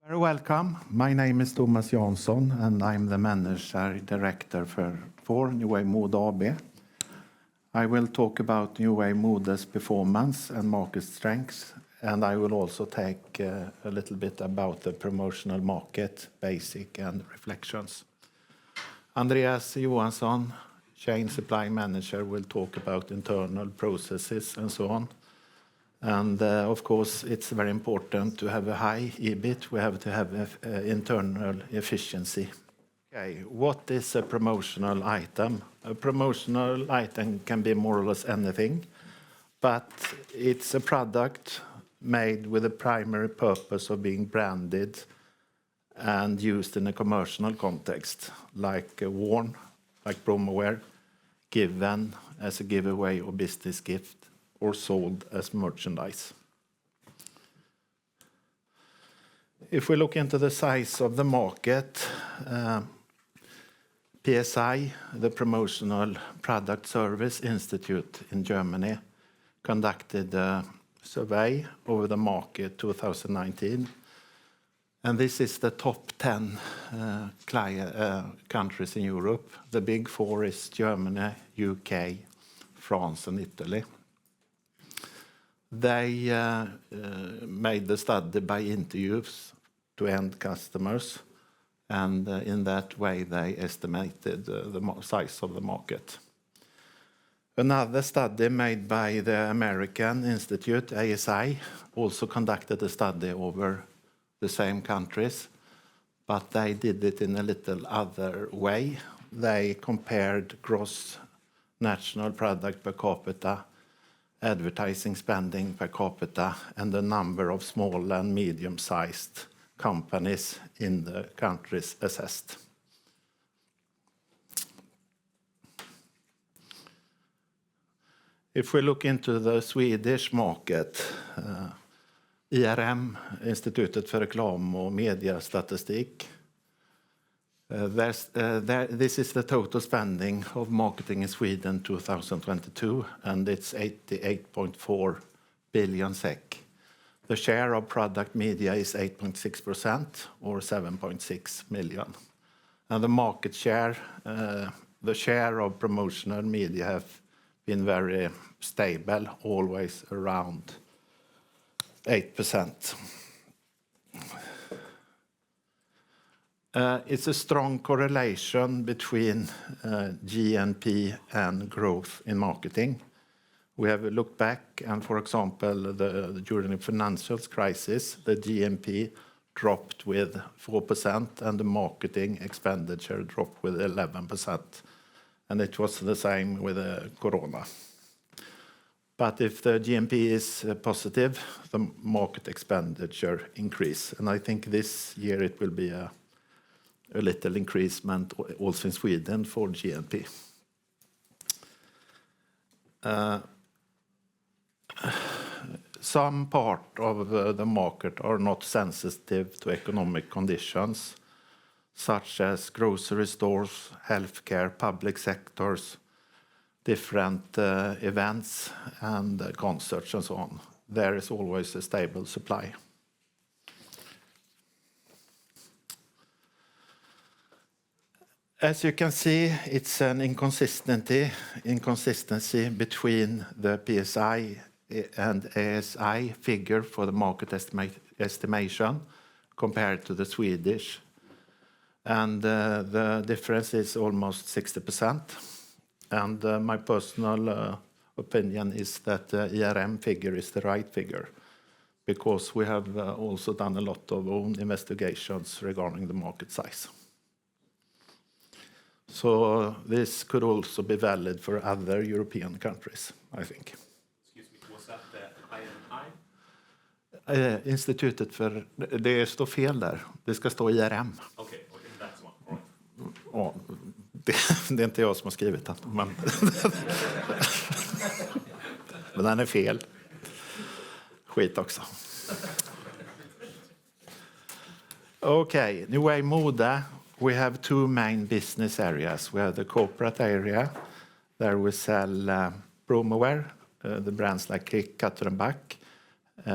Very welcome. My name is Thomas Jansson and I'm the manager director for New Wave Mode AB. I will talk about New Wave Mode's performance and market strengths, and I will also take a little bit about the promotional market, basic and reflections. Andreas Johansson, chain supply manager, will talk about internal processes and so on. And of course, it's very important to have a high EBIT. We have to have internal efficiency. Okay, what is a promotional item? A promotional item can be more or less anything, but it's a product made with a primary purpose of being branded and used in a commercial context, like worn, like promoware, given as a giveaway or business gift, or sold as merchandise. If we look into the size of the market, PSI, the Promotional Product Service Institute in Germany, conducted a survey over the market 2019. And this is the top 10 countries in Europe. The big four is Germany, UK, France, and Italy. They made the study by interviews to end customers, and in that way they estimated the size of the market. Another study made by the American Institute, ASI, also conducted a study over the same countries, but they did it in a little other way. They compared gross national product per capita, advertising spending per capita, and the number of small and medium-sized companies in the countries assessed. If we look into the Swedish market, IRM, Institutet för reklam och mediastatistik, this is the total spending of marketing in Sweden 2022, and it's 88.4 billion SEK. The share of product media is 8.6% or 7.6 million. And the market share, the share of promotional media have been very stable, always around 8%. It's a strong correlation between GNP and growth in marketing. We have looked back, and for example, during the financial crisis, the GNP dropped with 4%, and the marketing expenditure dropped with 11%. And it was the same with Corona. But if the GNP is positive, the market expenditure increase. And I think this year it will be a little increasement also in Sweden for GNP. Some part of the market are not sensitive to economic conditions, such as grocery stores, healthcare, public sectors, different events and concerts and so on. There is always a stable supply. As you can see, it's an inconsistency between the PSI and ASI figure for the market estimation compared to the Swedish. And the difference is almost 60%. And my personal opinion is that the IRM figure is the right figure, because we have also done a lot of own investigations regarding the market size. So this could also be valid for other European countries, I think. Excuse me, was that the IMI? Institutet för... Det står fel där. Det ska stå IRM. Okay, that's one. Ja, det är inte jag som har skrivit den. Men den är fel. Skit också. Okay, New Wave Mode. We have two main business areas. We have the corporate area, there we sell promoware, the brands like Crick, Cutter & Buck.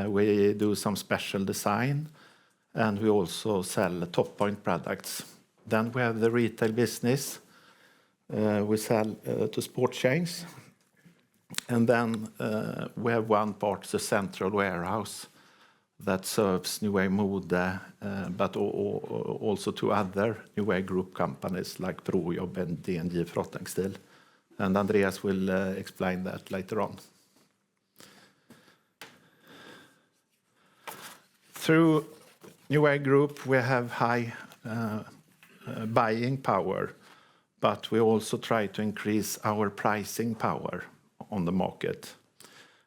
We do some special design, and we also sell top point products. Then we have the retail business. We sell to sport chains. And then we have one part, the central warehouse, that serves New Wave Mode, but also to other New Wave group companies like Projobb and DNG Frottengstil. And Andreas will explain that later on. Through New Wave Group, we have high buying power, but we also try to increase our pricing power on the market.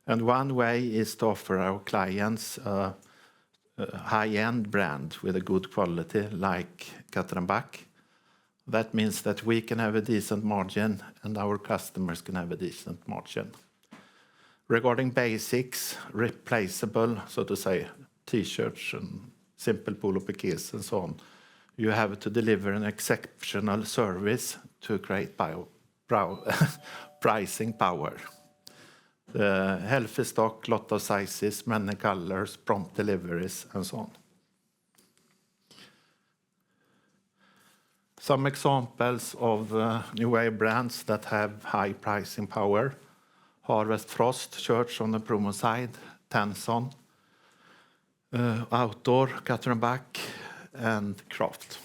And one way is to offer our clients a high-end brand with a good quality like Cutter & Buck. That means that we can have a decent margin and our customers can have a decent margin. Regarding basics, replaceable, so to say, T-shirts and simple polo piqués and so on, you have to deliver an exceptional service to create pricing power. Healthy stock, lot of sizes, many colors, prompt deliveries, and so on. Some examples of New Wave brands that have high pricing power: Harvest Frost shirts on the promo side, Jansson, Outdoor, Cutter & Buck, and Craft.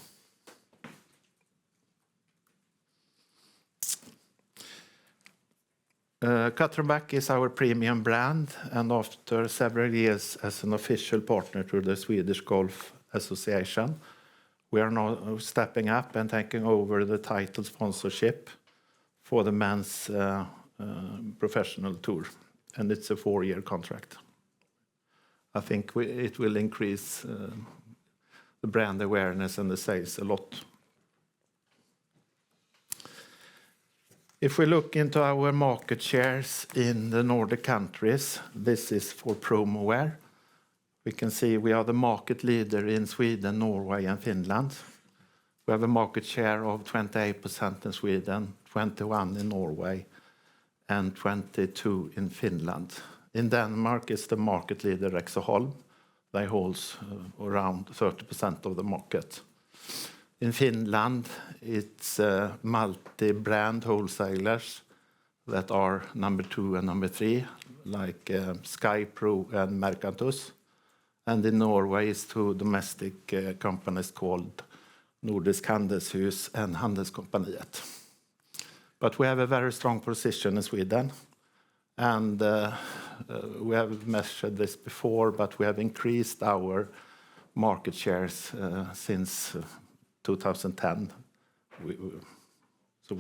Cutter & Buck is our premium brand, and after several years as an official partner to the Swedish Golf Association, we are now stepping up and taking over the title sponsorship for the men's professional tour, and it's a 4-year contract. I think it will increase the brand awareness and the sales a lot. If we look into our market shares in the Nordic countries, this is for promo wear. We can see we are the market leader in Sweden, Norway, and Finland. We have a market share of 28% in Sweden, 21% in Norway, and 22% in Finland. In Denmark, it's the market leader, Rexeholm. They hold around 30% of the market. In Finland, it's multi-brand wholesalers that are number 2 and number 3, like Sky Pro and Mercantus. And in Norway, it's 2 domestic companies called Nordisk Handelshus and Handelskompaniet. But we have a very strong position in Sweden, and we have measured this before, but we have increased our market shares since 2010. So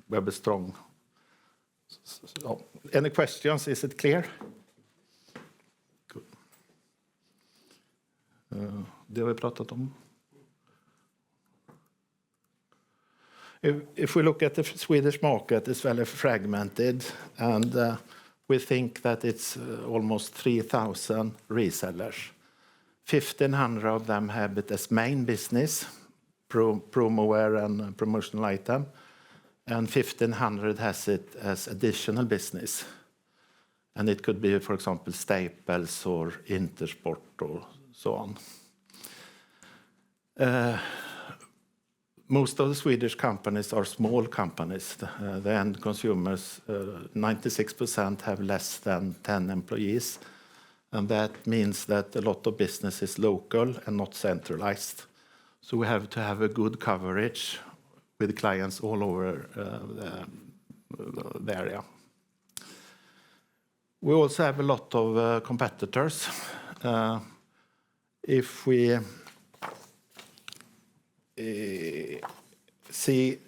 we have a strong... Any questions? Is it clear? Good. Det har vi pratat om. If we look at the Swedish market, it's very fragmented, and we think that it's almost 3,000 resellers. 1,500 of them have it as main business, promo wear and promotional item, and 1,500 has it as additional business. And it could be, for example, Staples or Intersport or so on. Most of the Swedish companies are small companies. The end consumers, 96% have less than 10 employees. And that means that a lot of business is local and not centralized. So we have to have a good coverage with clients all over the area. We also have a lot of competitors. If we see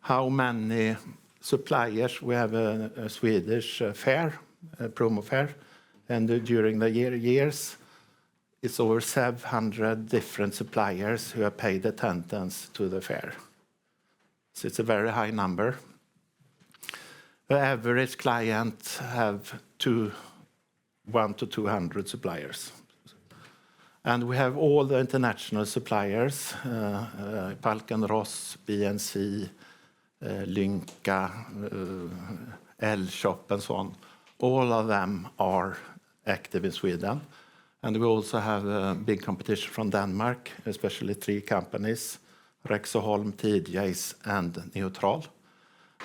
how many suppliers we have a Swedish fair, a promo fair, and during the years, it's over 700 different suppliers who have paid attendance to the fair. So it's a very high number. The average client have 1 to 200 suppliers. And we have all the international suppliers, Palken Ross, BNC, Lynka, L-Shop and so on. All of them are active in Sweden. And we also have big competition from Denmark, especially 3 companies, Rexoholm, TJ's, and Neutral.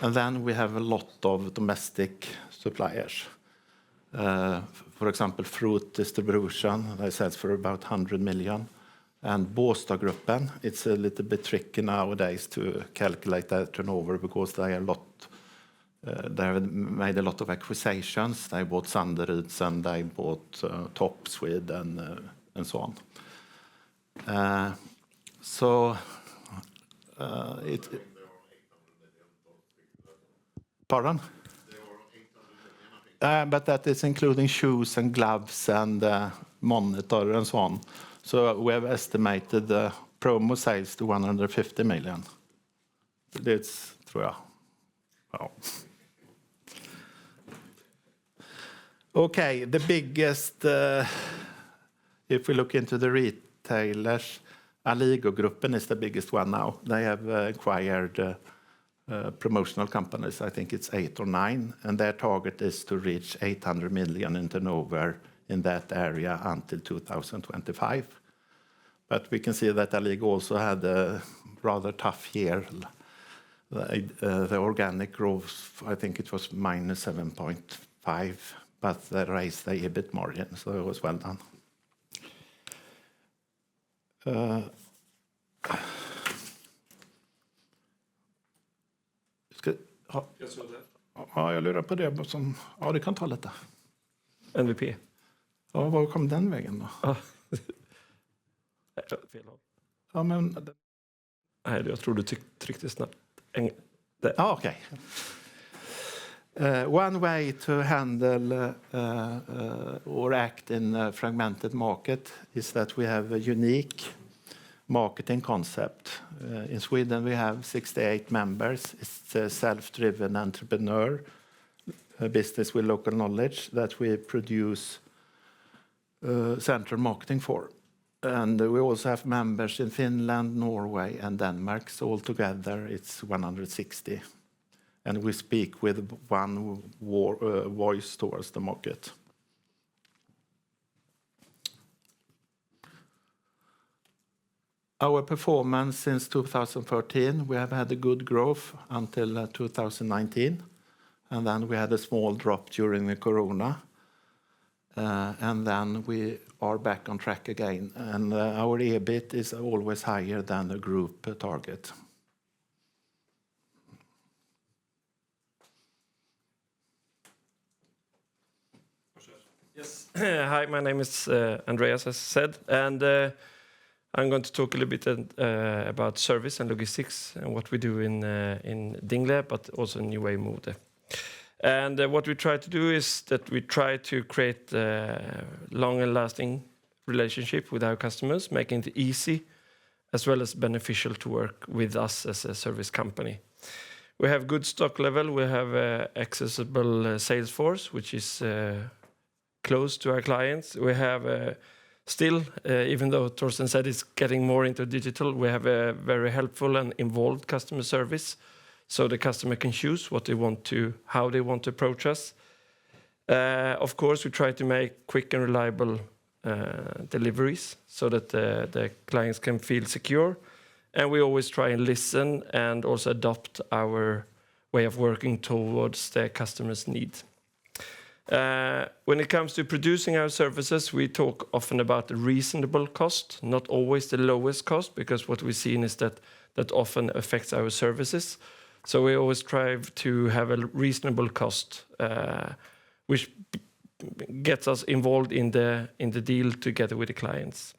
And then we have a lot of domestic suppliers. For example, fruit distribution, they sell for about 100 million. And Båstadgruppen, it's a little bit tricky nowadays to calculate that turnover because they have made a lot of acquisitions. They bought Sanderyds and they bought Top Sweden and so on. Pardon? But that is including shoes and gloves and monitor and so on. So we have estimated the promo sales to 150 million. That's, tror jag. Ja. Okay, the biggest, if we look into the retailers, Aligo-gruppen is the biggest one now. They have acquired promotional companies, I think it's 8 or 9, and their target is to reach 800 million in turnover in that area until 2025. But we can see that Aligo also had a rather tough year. The organic growth, I think it was minus 7.5, but they raised the EBIT margin, so it was well done. Ja, jag lurar på det som... Ja, det kan ta lite. MVP. Ja, var kom den vägen då? Ja. Fel håll. Ja, men... Nej, jag tror du tryckte snabbt. Ja, okej. One way to handle or act in a fragmented market is that we have a unique marketing concept. In Sweden, we have 68 members. It's a self-driven entrepreneur, a business with local knowledge that we produce central marketing for. And we also have members in Finland, Norway, and Denmark. So altogether, it's 160. And we speak with one voice towards the market. Our performance since 2013, we have had a good growth until 2019. And then we had a small drop during the corona. And then we are back on track again. And our EBIT is always higher than the group target. Yes. Hi, my name is Andreas, as said, and I'm going to talk a little bit about service and logistics and what we do in Dingle, but also in New Way Mode. And what we try to do is that we try to create long and lasting relationship with our customers, making it easy as well as beneficial to work with us as a service company. We have good stock level. We have accessible sales force, which is close to our clients. We have still, even though Torsten said it's getting more into digital, we have a very helpful and involved customer service. So the customer can choose how they want to approach us. Of course, we try to make quick and reliable deliveries so that the clients can feel secure. And we always try and listen and also adopt our way of working towards their customers' needs. When it comes to producing our services, we talk often about the reasonable cost, not always the lowest cost, because what we've seen is that often affects our services. So we always strive to have a reasonable cost, which gets us involved in the deal together with the clients.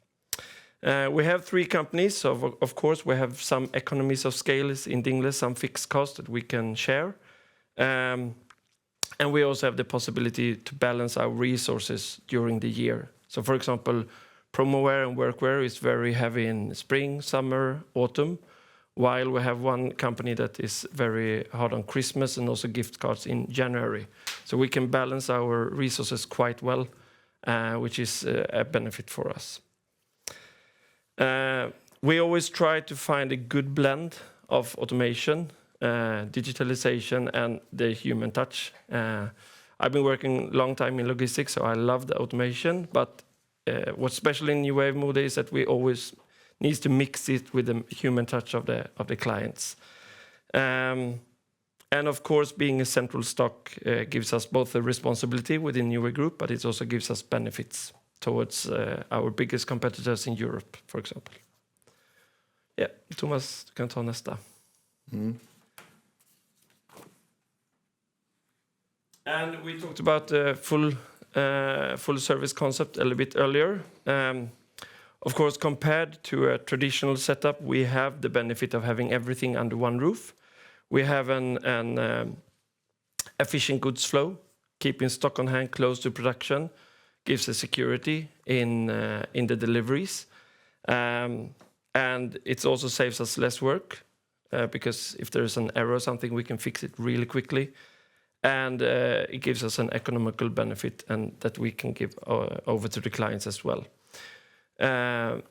We have 3 companies, so of course we have some economies of scale in Dingle, some fixed costs that we can share. And we also have the possibility to balance our resources during the year. So for example, promoware and workwear is very heavy in spring, summer, autumn, while we have one company that is very hard on Christmas and also gift cards in January. So we can balance our resources quite well, which is a benefit for us. We always try to find a good blend of automation, digitalization, and the human touch. I've been working a long time in logistics, so I love the automation, but what's special in New Wave Mode is that we always needs to mix it with the human touch of the clients. And of course, being a central stock gives us both a responsibility within New Wave Group, but it also gives us benefits towards our biggest competitors in Europe, for example. Yeah, Thomas, du kan ta nästa. And we talked about the full service concept a little bit earlier. Of course, compared to a traditional setup, we have the benefit of having everything under one roof. We have an efficient goods flow, keeping stock on hand close to production, gives us security in the deliveries. And it also saves us less work, because if there is an error or something, we can fix it really quickly. And it gives us an economical benefit and that we can give over to the clients as well.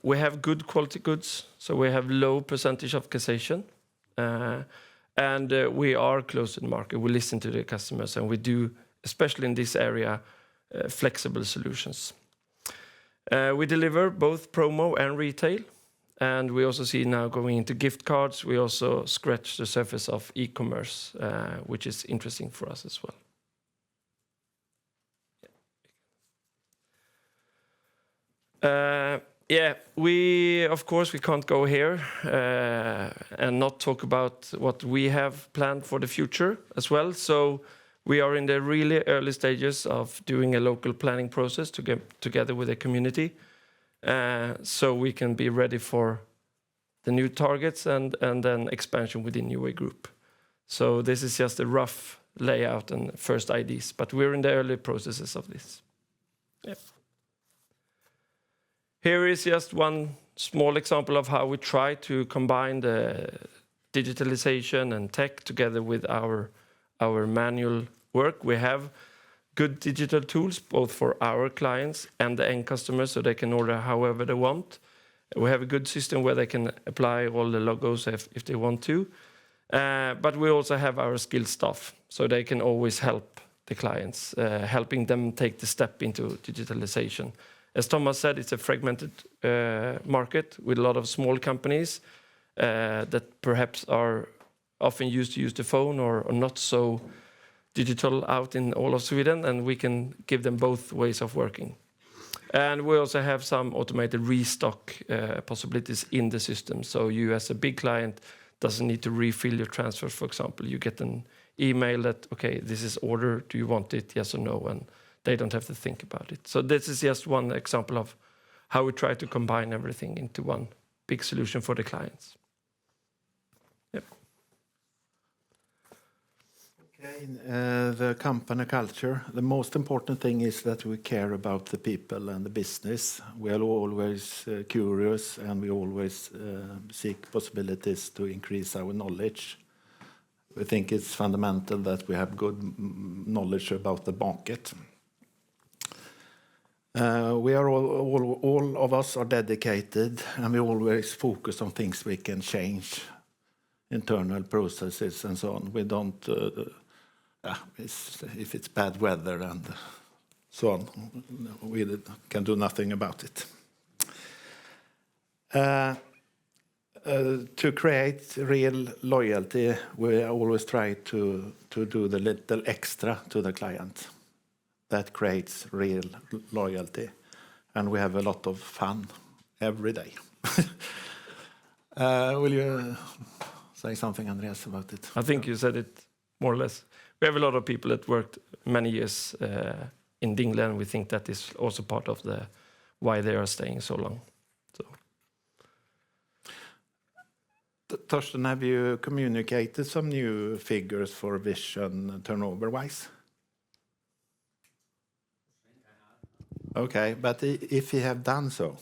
We have good quality goods, so we have low percentage of cassation. And we are close to the market. We listen to the customers, and we do, especially in this area, flexible solutions. We deliver both promo and retail, and we also see now going into gift cards. We also scratch the surface of e-commerce, which is interesting for us as well. We of course we can't go here and not talk about what we have planned for the future as well. So we are in the really early stages of doing a local planning process to get together with the community, so we can be ready for the new targets and then expansion within New Wave Group. So this is just a rough layout and first ideas, but we're in the early processes of this. Yep. Here is just one small example of how we try to combine the digitalization and tech together with our manual work. We have good digital tools, both for our clients and the end customers, so they can order however they want. We have a good system where they can apply all the logos if they want to. But we also have our skilled staff, so they can always help the clients, helping them take the step into digitalization. As Thomas said, it's a fragmented market with a lot of small companies that perhaps are often used to use the phone or not so digital out in all of Sweden, and we can give them both ways of working. And we also have some automated restock possibilities in the system. So you, as a big client, doesn't need to refill your transfers, for example. You get an email that, okay, this is order, do you want it, yes or no? And they don't have to think about it. So this is just one example of how we try to combine everything into one big solution for the clients. Yep. Okay, the company culture. The most important thing is that we care about the people and the business. We are always curious, and we always seek possibilities to increase our knowledge. We think it's fundamental that we have good knowledge about the market. We are all of us are dedicated, and we always focus on things we can change, internal processes and so on. We don't, if it's bad weather and so on, we can do nothing about it. To create real loyalty, we always try to do the little extra to the client. That creates real loyalty, and we have a lot of fun every day. Will you say something, Andreas, about it? I think you said it more or less. We have a lot of people that worked many years in Dingle, and we think that is also part of the why they are staying so long. So. Torsten, have you communicated some new figures for vision turnover-wise? Okay, but if you have done so,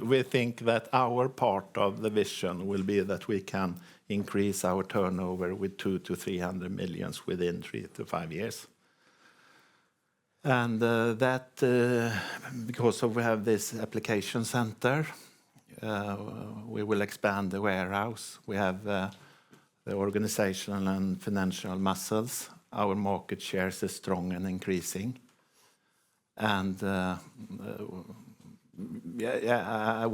we think that our part of the vision will be that we can increase our turnover with 200 to 300 million within 3 to 5 years. And that, because we have this application center, we will expand the warehouse. We have the organizational and financial muscles, our market shares is strong and increasing. And we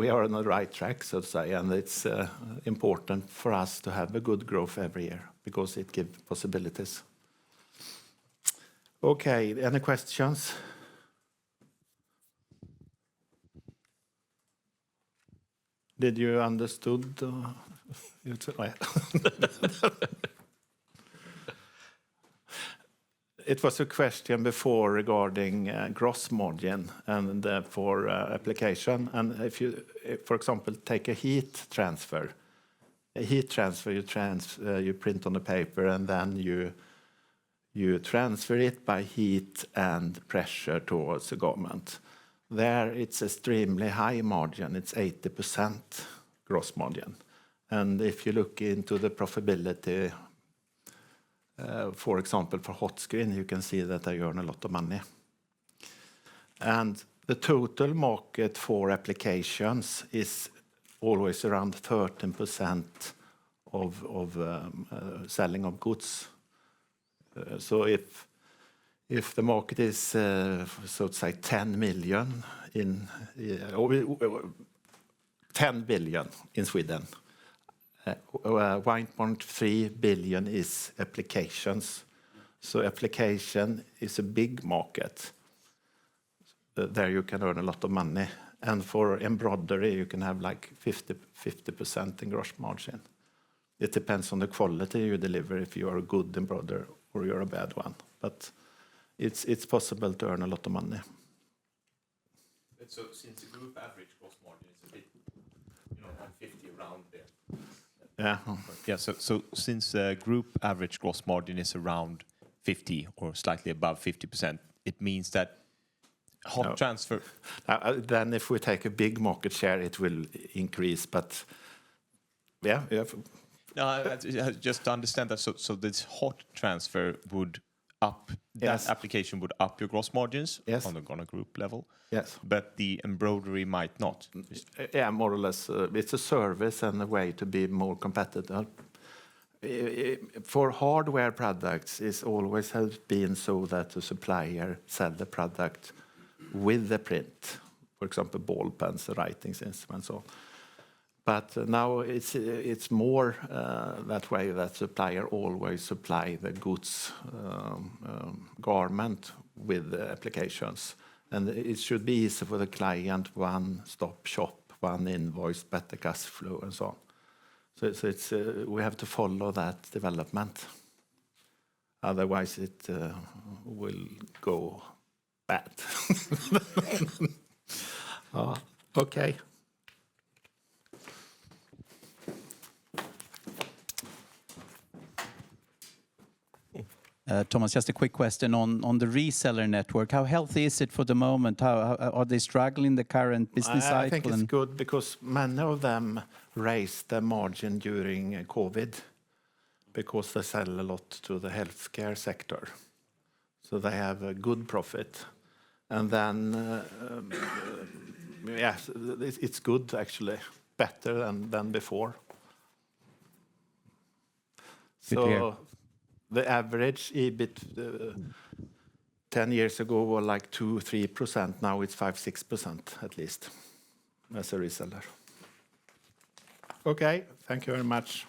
are on the right track, so to say, and it's important for us to have a good growth every year because it gives possibilities. Okay, any questions? Did you understood? It was a question before regarding gross margin and for application. And if you, for example, take a heat transfer, you print on the paper and then you transfer it by heat and pressure towards the garment. There it's extremely high margin, it's 80% gross margin. And if you look into the profitability, for example, for hot screen, you can see that they earn a lot of money. And the total market for applications is always around 13% of selling of goods. So if the market is, so to say, 10 million 10 billion in Sweden, 1.3 billion is applications. So application is a big market. There you can earn a lot of money. And for embroidery, you can have like 50% in gross margin. It depends on the quality you deliver, if you are a good embroiderer or you're a bad one. But it's possible to earn a lot of money. So since the group average gross margin is a bit, 150 around there. Yeah. Yeah. So since group average gross margin is around 50 or slightly above 50%, it means that hot transfer. Then if we take a big market share, it will increase. But yeah. No, just to understand that. So this hot transfer would up that application would up your gross margins on a group level. Yes. But the embroidery might not. Yeah, more or less. It's a service and a way to be more competitive. For hardware products, it always has been so that the supplier sell the product with the print. For example, ball pens, writing instruments, so. But now it's more that way that supplier always supply the goods garment with the applications. And it should be easy for the client, one-stop shop, one invoice, better cash flow, and so on. So it's we have to follow that development. Otherwise, it will go bad. Okay. Thomas, just a quick question on the reseller network. How healthy is it for the moment? How are they struggling the current business cycle? I think it's good because many of them raised their margin during COVID because they sell a lot to the healthcare sector. So they have a good profit. And then, it's good actually, better than before. So the average EBIT 10 years ago was like 2-3%. Now it's 5-6% at least as a reseller. Okay, thank you very much.